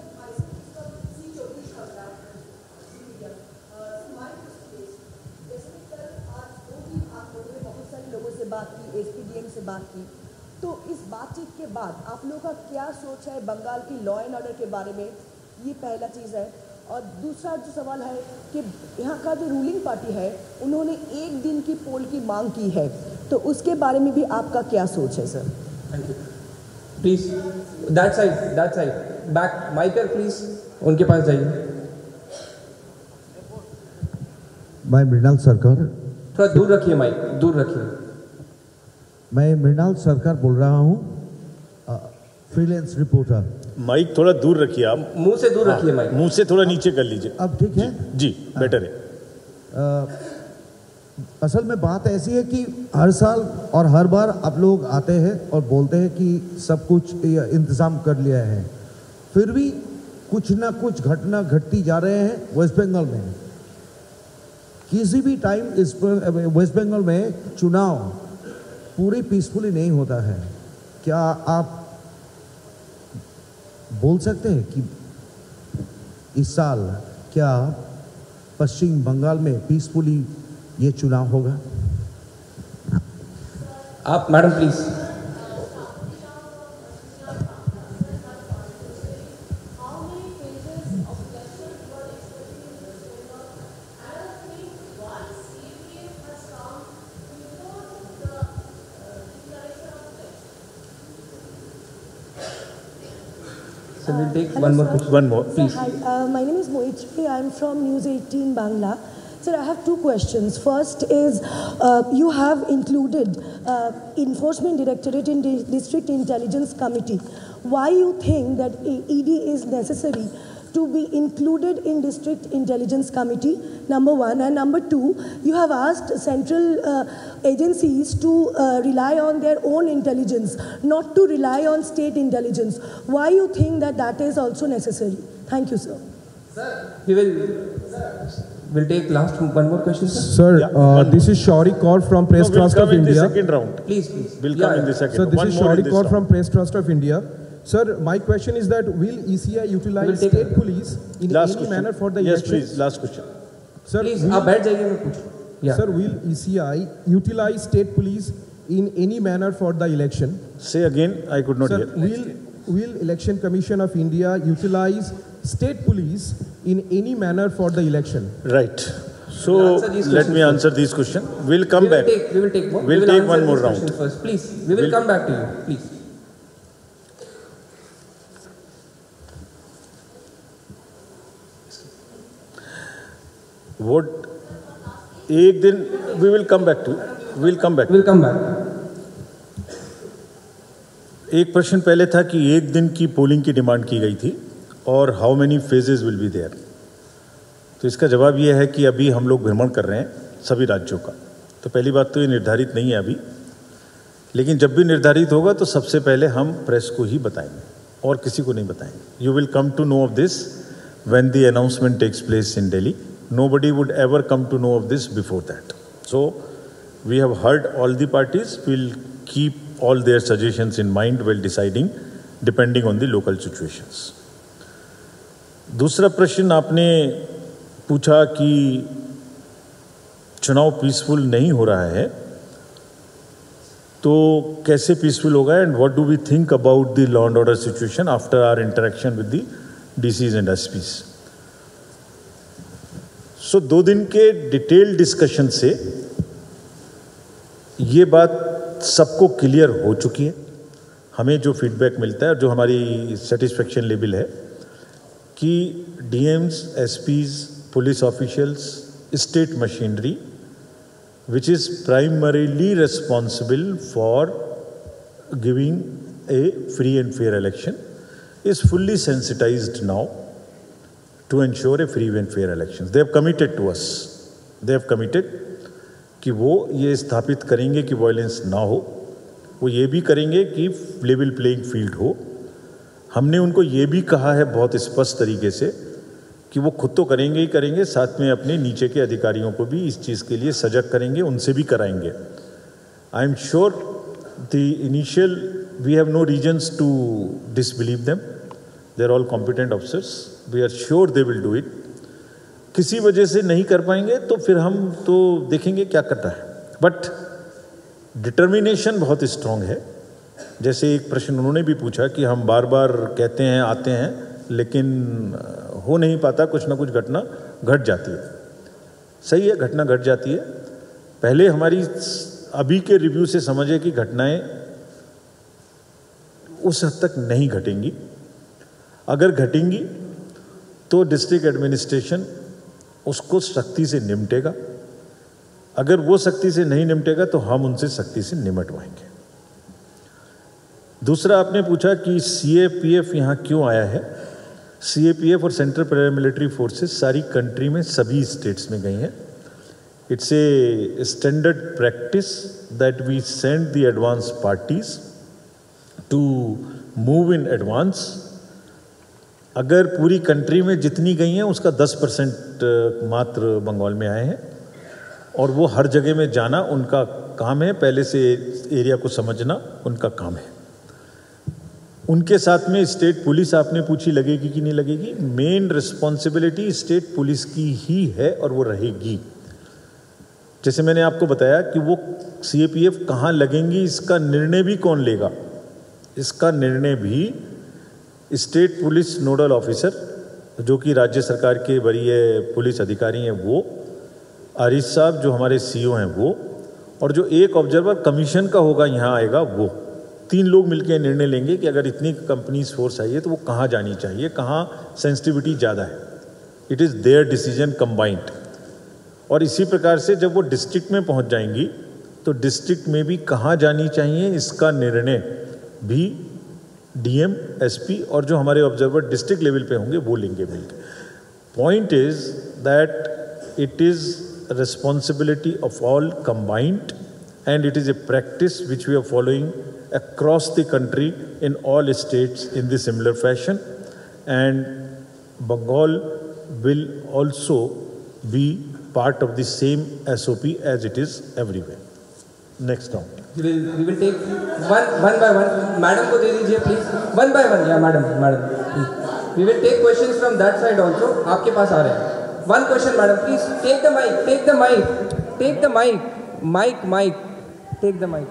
[SPEAKER 8] लोगों से बात की, एसपीडीएम से बात की, तो इस बातचीत के बाद आप लोगों का क्या सोच है बंगाल की लॉ एंड ऑर्डर के बारे में? ये पहला चीज़ है। और दूसरा जो सवाल है कि यहाँ का जो रूलिंग पार्टी है उन्होंने एक दिन की पोल की मांग की है, तो उसके बारे में भी आपका क्या सोच है sir?
[SPEAKER 5] Thank you please that side back Michael please उनके पास जाइए
[SPEAKER 9] मैं मृणाल सरकार
[SPEAKER 5] थोड़ा दूर रखिए माइक दूर रखिए
[SPEAKER 9] मैं मृणाल सरकार बोल रहा हूँ फ्रीलांस रिपोर्टर।
[SPEAKER 6] माइक थोड़ा दूर रखिए आप।
[SPEAKER 5] मुंह से दूर रखिए माइक
[SPEAKER 6] मुंह से थोड़ा नीचे कर लीजिए।
[SPEAKER 9] अब ठीक है
[SPEAKER 6] जी बेटर है।
[SPEAKER 9] असल में बात ऐसी है कि हर साल और हर बार आप लोग आते हैं और बोलते हैं कि सब कुछ इंतज़ाम कर लिया है, फिर भी कुछ ना कुछ घटना घटती जा रहे हैं वेस्ट बंगाल में। किसी भी टाइम इस वेस्ट बंगाल में चुनाव पूरी पीसफुली नहीं होता है। क्या आप बोल सकते हैं कि इस साल क्या पश्चिम बंगाल में पीसफुली ये चुनाव होगा?
[SPEAKER 5] आप madam please So we'll take
[SPEAKER 8] Hello,
[SPEAKER 5] one more
[SPEAKER 8] sir.
[SPEAKER 5] question.
[SPEAKER 6] One more.
[SPEAKER 8] Sir, hi. My name is Moitri. I'm from News 18 Bangla. Sir, I have two questions. First is, you have included Enforcement Directorate in the District Intelligence Committee. Why you think that ED is necessary to be included in District Intelligence Committee, number one. And number two, you have asked central agencies to rely on their own intelligence, not to rely on state intelligence. Why you think that that is also necessary? Thank you, sir.
[SPEAKER 5] We'll take last one more question, sir.
[SPEAKER 6] Yeah,
[SPEAKER 10] This is Shaurik Kaur from Press
[SPEAKER 6] we'll
[SPEAKER 10] Trust
[SPEAKER 6] come
[SPEAKER 10] of
[SPEAKER 6] in the
[SPEAKER 10] India.
[SPEAKER 6] second round.
[SPEAKER 5] Please.
[SPEAKER 6] We'll come in the second.
[SPEAKER 10] Sir, this
[SPEAKER 6] One
[SPEAKER 10] is
[SPEAKER 6] more in
[SPEAKER 10] Shaurik
[SPEAKER 6] this
[SPEAKER 10] Kaur
[SPEAKER 6] round.
[SPEAKER 10] from Press Trust of India. Sir, my question is that will ECI utilize
[SPEAKER 5] We'll take
[SPEAKER 10] state police in
[SPEAKER 6] Last
[SPEAKER 10] any
[SPEAKER 6] question.
[SPEAKER 10] manner for the
[SPEAKER 6] Yes,
[SPEAKER 10] election?
[SPEAKER 6] please. Last question.
[SPEAKER 10] Sir,
[SPEAKER 5] Please,
[SPEAKER 10] will-
[SPEAKER 5] आप बैठ जाइए मैं पूछ
[SPEAKER 10] Sir, will ECI utilize state police in any manner for the election?
[SPEAKER 6] Say again. I could not
[SPEAKER 10] Sir,
[SPEAKER 6] hear.
[SPEAKER 10] will Election Commission of India utilize state police in any manner for the election?
[SPEAKER 6] Right. So
[SPEAKER 5] We'll answer these
[SPEAKER 6] let
[SPEAKER 5] questions
[SPEAKER 6] me
[SPEAKER 5] first.
[SPEAKER 6] answer these questions. We'll come back.
[SPEAKER 5] We will take more.
[SPEAKER 6] We'll
[SPEAKER 5] We will
[SPEAKER 6] take
[SPEAKER 5] answer
[SPEAKER 6] one more
[SPEAKER 5] these
[SPEAKER 6] round.
[SPEAKER 5] questions first. Please, we will come back to you. Please.
[SPEAKER 6] What? एक दिन we will come back to. We'll come back.
[SPEAKER 5] We'll come back.
[SPEAKER 6] एक प्रश्न पहले था कि एक दिन की पोलिंग की डिमांड की गई थी और how many phases will be there. तो इसका जवाब यह है कि अभी हम लोग भ्रमण कर रहे हैं सभी राज्यों का। तो पहली बात तो ये निर्धारित नहीं है अभी, लेकिन जब भी निर्धारित होगा तो सबसे पहले हम प्रेस को ही बताएंगे और किसी को नहीं बताएंगे। You will come to know of this when the announcement takes place in Delhi. Nobody would ever come to know of this before that. So we have heard all the parties. We'll keep all their suggestions in mind while deciding, depending on the local situations. दूसरा प्रश्न आपने पूछा कि चुनाव पीसफुल नहीं हो रहा है तो कैसे पीसफुल होगा and what do we think about the law and order situation after our interaction with the DCs and SPs. So 2 दिन के डिटेल डिस्कशन से ये बात सबको क्लियर हो चुकी है। हमें जो फीडबैक मिलता है और जो हमारी सेटिस्फेक्शन लेवल है कि DMs, SPs, police officials, state machinery which is primarily responsible for giving a free and fair election is fully sensitised now to ensure a free and fair elections. They have committed to us. They have committed कि वो ये स्थापित करेंगे कि वायलेंस ना हो, वो ये भी करेंगे कि लेवल प्लेइंग फील्ड हो। हमने उनको ये भी कहा है बहुत स्पष्ट तरीके से कि वो खुद तो करेंगे ही करेंगे, साथ में अपने नीचे के अधिकारियों को भी इस चीज़ के लिए सजग करेंगे, उनसे भी कराएंगे। I am sure the initial we have no reasons to disbelieve them, they are all competent officers, we are sure they will do it. किसी वजह से नहीं कर पाएंगे तो फिर हम तो देखेंगे क्या करना है, बट डिटर्मिनेशन बहुत स्ट्रांग है। जैसे एक प्रश्न उन्होंने भी पूछा कि हम बार बार कहते हैं आते हैं लेकिन हो नहीं पाता, कुछ ना कुछ घटना घट जाती है। सही है, घटना घट जाती है। पहले हमारी अभी के रिव्यू से समझे कि घटनाएं उस हद तक नहीं घटेंगी, अगर घटेंगी तो डिस्ट्रिक्ट एडमिनिस्ट्रेशन उसको सख्ती से निपटेगा, अगर वो सख्ती से नहीं निपटेगा तो हम उनसे सख्ती से निपटवाएंगे। दूसरा आपने पूछा कि सीएपीएफ यहाँ क्यों आया है। सीएपीएफ और सेंट्रल पैरामिलिट्री फोर्सेस सारी कंट्री में सभी स्टेट्स में गई हैं। It's a standard practice that we send the advance parties to move in advance. अगर पूरी कंट्री में जितनी गई हैं उसका 10% मात्र बंगाल में आए हैं, और वो हर जगह में जाना उनका काम है, पहले से एरिया को समझना उनका काम है। उनके साथ में स्टेट पुलिस आपने पूछी लगेगी कि नहीं लगेगी, मेन रिस्पॉन्सिबिलिटी स्टेट पुलिस की ही है और वो रहेगी। जैसे मैंने आपको बताया कि वो सीएपीएफ कहाँ लगेंगी इसका निर्णय भी कौन लेगा, इसका निर्णय भी स्टेट पुलिस नोडल ऑफिसर जो कि राज्य सरकार के वरीय पुलिस अधिकारी हैं वो, आरिफ साहब जो हमारे सीईओ हैं वो, और जो एक ऑब्जर्वर कमीशन का होगा यहाँ आएगा वो, 3 लोग मिलकर निर्णय लेंगे कि अगर इतनी कंपनीज फोर्स आई है तो वो कहाँ जानी चाहिए, कहाँ सेंसिटिविटी ज़्यादा है। It is there decision combined. और इसी प्रकार से जब वो डिस्ट्रिक्ट में पहुँच जाएंगी तो डिस्ट्रिक्ट में भी कहाँ जानी चाहिए इसका निर्णय भी डीएम, एसपी और जो हमारे ऑब्जर्वर डिस्ट्रिक्ट लेवल पे होंगे वो लेंगे मिलकर। Point is that it is responsibility of all combined, and it is a practice which we are following across the country in all states in the similar fashion, and Bengal will also be part of the same SOP as it is everywhere. Next round.
[SPEAKER 5] We will take one by one. Madam को दे दीजिए please. One by one, yeah, madam. We will take questions from that side also. आपके पास आ रहे हैं. One question, madam, please. Take the mic. Take the mic. Mic. Take the mic.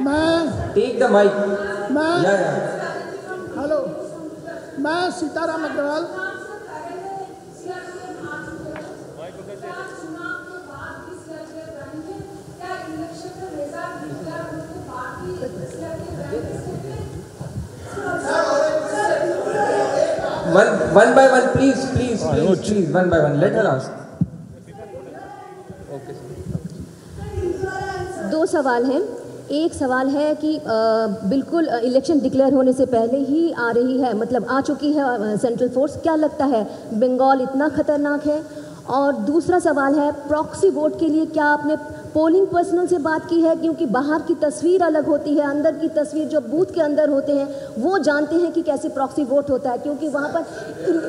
[SPEAKER 7] मैं
[SPEAKER 5] Take the mic. Yeah.
[SPEAKER 7] Hello, मैं Sitaram Agarwal.
[SPEAKER 5] One by one, please. One by one. Let her ask.
[SPEAKER 11] दो सवाल हैं। एक सवाल है कि बिल्कुल इलेक्शन डिक्लेयर होने से पहले ही आ रही है, मतलब आ चुकी है सेंट्रल फोर्स। क्या लगता है बंगाल इतना खतरनाक है? और दूसरा सवाल है प्रॉक्सी वोट के लिए क्या आपने पोलिंग पर्सनल से बात की है? क्योंकि बाहर की तस्वीर अलग होती है, अंदर की तस्वीर जो बूथ के अंदर होते हैं वो जानते हैं कि कैसे प्रॉक्सी वोट होता है, क्योंकि वहाँ पर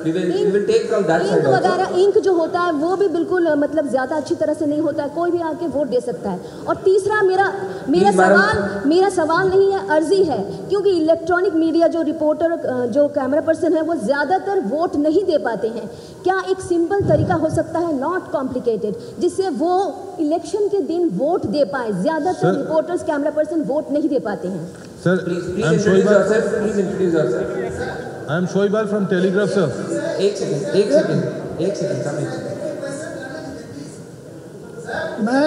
[SPEAKER 11] इंक वगैरह इंक जो होता है वो भी बिल्कुल मतलब ज़्यादा अच्छी तरह से नहीं होता है, कोई भी आके वोट दे सकता है। और तीसरा मेरा सवाल नहीं है, अर्जी है, क्योंकि इलेक्ट्रॉनिक मीडिया जो रिपोर्टर जो कैमरा पर्सन है वो ज़्यादातर वोट नहीं दे पाते हैं। क्या एक सिंपल तरीका हो सकता है, नॉट कॉम्प्लिकेटेड, जिससे वो इलेक्शन के दिन वोट दे पाए? ज़्यादातर रिपोर्टर्स कैमरा पर्सन वोट नहीं दे पाते हैं।
[SPEAKER 10] Sir, I am Shoibal from Telegraph sir.
[SPEAKER 5] एक सेकंड
[SPEAKER 7] मैं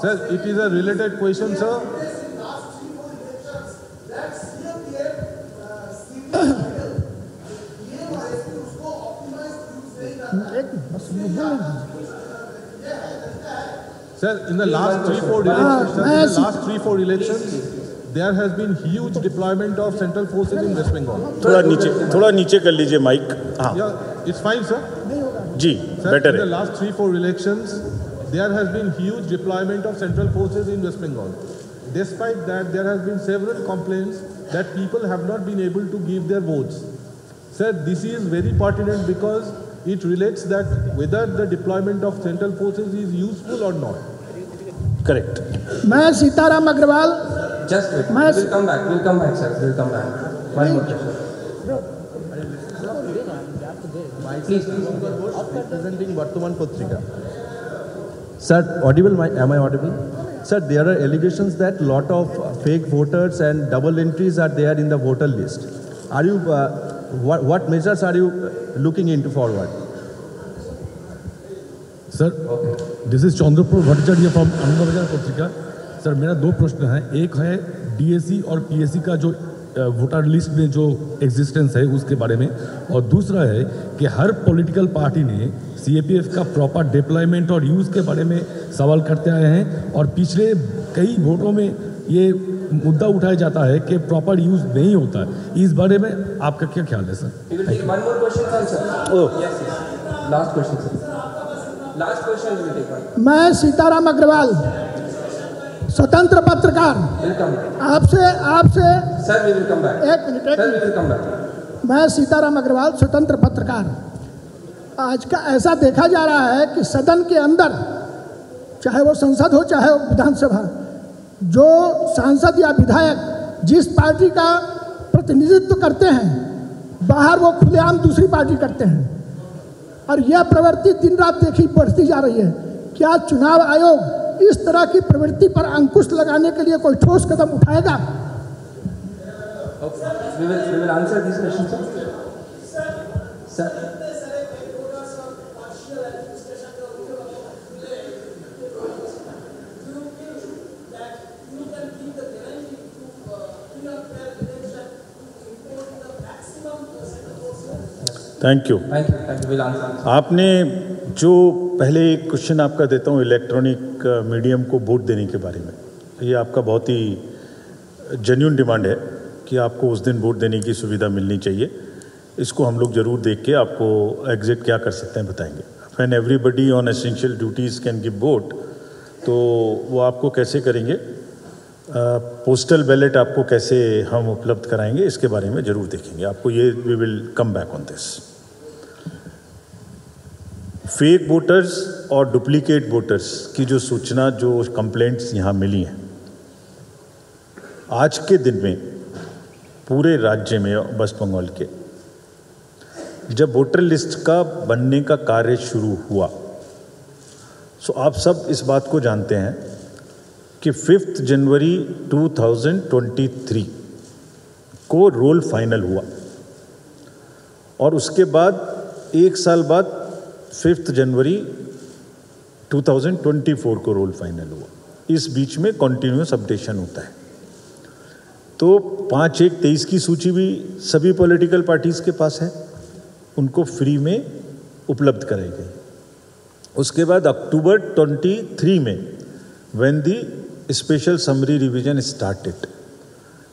[SPEAKER 10] Sir, it is a related question, sir. Sir, in the last 3-4 elections, there has been huge deployment of central forces in West Bengal.
[SPEAKER 6] थोड़ा नीचे कर लीजिए माइक. हाँ.
[SPEAKER 10] Yeah, it's fine, sir.
[SPEAKER 6] Ji,
[SPEAKER 10] Sir,
[SPEAKER 6] better
[SPEAKER 10] in
[SPEAKER 6] है.
[SPEAKER 10] the last 3-4 elections, there has been huge deployment of central forces in West Bengal. Despite that, there has been several complaints that people have not been able to give their votes. Sir, this is very pertinent because it relates that whether the deployment of central forces is useful or not.
[SPEAKER 6] Correct.
[SPEAKER 12] मैं Sitaram Agrawal.
[SPEAKER 5] Just wait. We'll come back, sir. We'll come back. One more question. Please.
[SPEAKER 10] Representing Vartaman Patrika.
[SPEAKER 13] Sir, audible? Am I audible? Sir, there are allegations that lot of fake voters and double entries are there in the voter list. Are you, what measures are you looking into forward?
[SPEAKER 14] Sir, this is Chandrapur Bhattacharya from Anandabazar Patrika. Sir, मेरा 2 प्रश्न हैं. एक है डीएससी और पीएससी का जो वोटर लिस्ट में जो एग्जिस्टेंस है उसके बारे में, और दूसरा है कि हर पॉलिटिकल पार्टी ने सीएपीएफ का प्रॉपर डिप्लॉयमेंट और यूज़ के बारे में सवाल करते आए हैं, और पिछले कई वोटों में ये मुद्दा उठाया जाता है कि प्रॉपर यूज़ नहीं होता है. इस बारे में आपका क्या ख्याल है सर?
[SPEAKER 12] मैं सीताराम अग्रवाल, स्वतंत्र पत्रकार. आपसे
[SPEAKER 5] sir, we will come back.
[SPEAKER 12] एक मिनट. मैं सीताराम अग्रवाल, स्वतंत्र पत्रकार. आज का ऐसा देखा जा रहा है कि सदन के अंदर, चाहे वो संसद हो चाहे वो विधानसभा, जो सांसद या विधायक जिस पार्टी का प्रतिनिधित्व करते हैं, बाहर वो खुलेआम दूसरी पार्टी करते हैं, और यह प्रवृत्ति दिन रात देखी बढ़ती जा रही है. क्या चुनाव आयोग इस तरह की प्रवृत्ति पर अंकुश लगाने के लिए कोई ठोस कदम उठाएगा?
[SPEAKER 5] We will answer these questions, sir.
[SPEAKER 6] Thank you.
[SPEAKER 5] We'll answer.
[SPEAKER 6] आपने जो पहले एक क्वेश्चन आपका देता हूँ इलेक्ट्रॉनिक मीडियम को वोट देने के बारे में, ये आपका बहुत ही जेन्युइन डिमांड है कि आपको उस दिन वोट देने की सुविधा मिलनी चाहिए. इसको हम लोग ज़रूर देख के आपको एग्जैक्ट क्या कर सकते हैं बताएंगे. When everybody on essential duties can give vote, तो वो आपको कैसे करेंगे, पोस्टल बैलेट आपको कैसे हम उपलब्ध कराएंगे, इसके बारे में ज़रूर देखेंगे. आपको ये we will come back on this. Fake voters और डुप्लीकेट वोटर्स की जो सूचना, जो कंप्लेंट्स यहाँ मिली हैं, आज के दिन में पूरे राज्य में, वेस्ट बंगाल के, जब वोटर लिस्ट का बनने का कार्य शुरू हुआ, सो आप सब इस बात को जानते हैं कि 5 जनवरी 2023 को रोल फाइनल हुआ, और उसके बाद 1 साल बाद 5 जनवरी 2024 को रोल फाइनल हुआ. इस बीच में कॉन्टिन्यूस अपडेशन होता है. तो 5/1/23 की सूची भी सभी पॉलिटिकल पार्टीज़ के पास है, उनको फ्री में उपलब्ध कराई गई. उसके बाद अक्टूबर 23 में when the special summary revision started,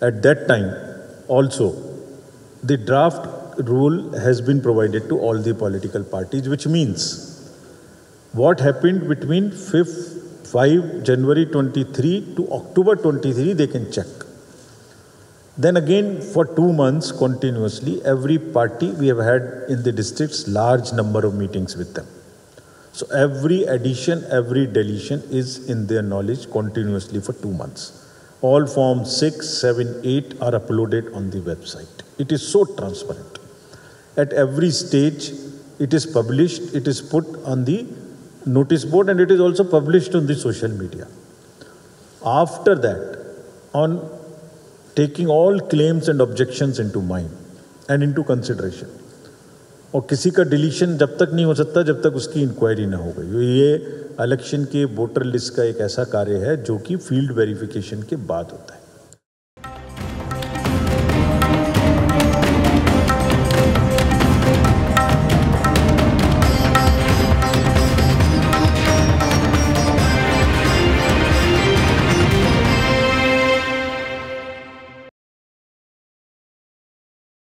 [SPEAKER 6] at that time also the draft rule has been provided to all the political parties, which means what happened between 5 January 23 to October 23 they can check. Then again for 2 months continuously, every party we have had in the districts large number of meetings with them. So every addition, every deletion is in their knowledge continuously for 2 months. All forms 6, 7, 8 are uploaded on the website. It is so transparent. At every stage, it is published, it is put on the notice board, and it is also published on the social media. After that, on taking all claims and objections into mind and into consideration, और किसी का डिलीशन जब तक नहीं हो सकता जब तक उसकी इंक्वायरी ना हो गई. ये इलेक्शन के वोटर लिस्ट का एक ऐसा कार्य है जो कि फील्ड वेरिफिकेशन के बाद होता है.